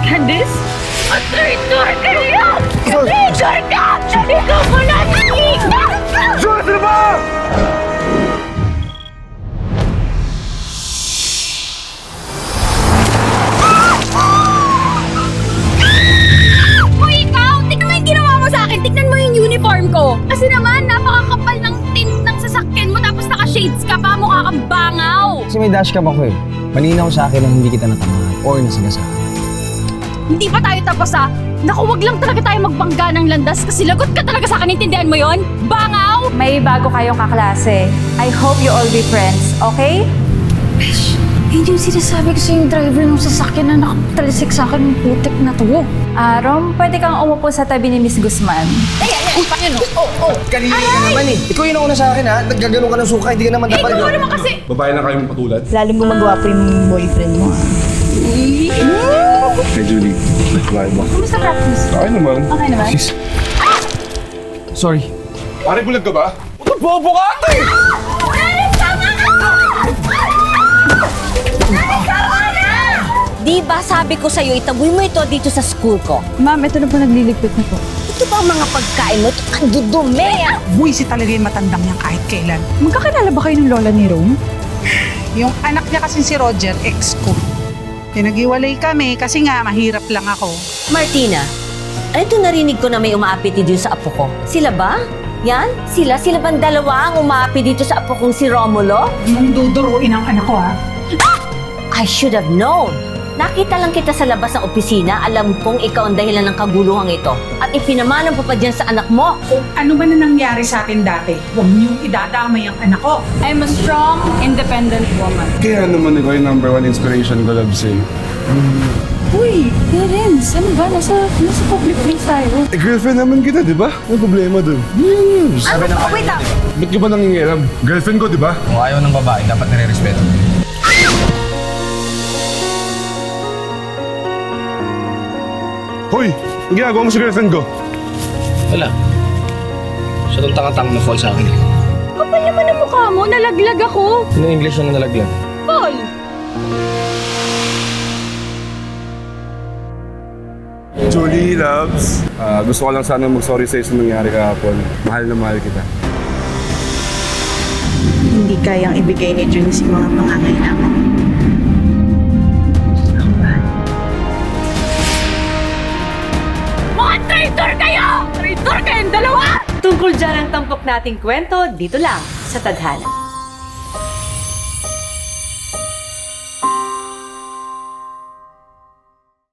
Candice? Traitor kayo! Traitor ka! Ikaw mo na naligaw! Jules, ano ba? Kung ikaw, tignan mo yung ginawa mo sa akin. Tignan mo yung uniform ko. Kasi naman, napakakapal ng tint ng sasakyan mo tapos naka-shades ka pa. Mukha kang bangaw. Kasi may dashcam ako eh. Malinaw sa akin na hindi kita natamaan or nasagasaan. Hindi pa tayo tapos ha. Naku, wag lang talaga tayo magbangga ng landas kasi lagot ka talaga sa akin. Intindihan mo yon? Bangaw! May bago kayong kaklase. I hope you all be friends, okay? Hindi yung sinasabi ko sa yung driver ng sasakyan na nakatalisik sa akin ng putik na to. Rom, pwede kang umupo sa tabi ni Miss Guzman. Kanina ka naman eh. Ikaw yung nauna sa akin ha. Naggagano ka ng suka, hindi ka naman dapat. Ikaw naman kasi... Babae na kayong patulad? Lalong gumagawa po yung boyfriend mo. Hey, Julie. Nagkumain mo. Kumusta practice? Okay naman. Okay naman? Sis, Sorry. pare bulag ka ba? Bobo ka ate! Di ba sabi ko sa'yo, itaboy mo ito dito sa school ko? Ma'am, ito na po nagliligpit na po. Ito ba ang mga pagkain mo? Ito ang dudumi ah! Buwisit talaga yung matandang yan kahit kailan. Magkakilala ba kayo ng lola ni Rome? Yung anak niya kasi si Roger, ex ko. Pinag-iwalay kami kasi nga mahirap lang ako. Martina, ano ito narinig ko na may umaapit dito sa apo ko? Sila ba? Yan? Sila? Sila bang dalawa ang umaapit dito sa apo kong si Romulo? Mong duduruin ang anak ko ha. I should have known! Nakita lang kita sa labas ng opisina, alam kong ikaw ang dahilan ng kaguluhang ito. At ipinamanan pa pa dyan sa anak mo. Kung ano man na nangyari sa atin dati, huwag niyong idadamay ang anak ko. I'm a strong, independent woman. Kaya naman ikaw yung number one inspiration ko, Love Say. Uy, Terence, ano ba? Nasa public place tayo. Eh, girlfriend naman kita, di ba? May problema dun. Sabi ng wait lang! Ba't ka ba nangingialam? Girlfriend ko, di ba? Kung ayaw ng babae, dapat nire-respeto. Hoy! Ang ginagawa mo sa girlfriend ko? Wala. Siya tong tanga-tanga na fall sa akin. Kapal naman ang mukha mo. Nalaglag ako. Ano yung English na nalaglag? Paul! Julie, loves. Gusto ko lang sana mag-sorry sa'yo sa nangyari kahapon. Mahal na mahal kita. Hindi kayang ibigay ni Jun si mga pangangailangan. Mga traitor kayo! Traitor kayong dalawa! Tungkol dyan ang tampok nating kwento, dito lang sa Tadhana.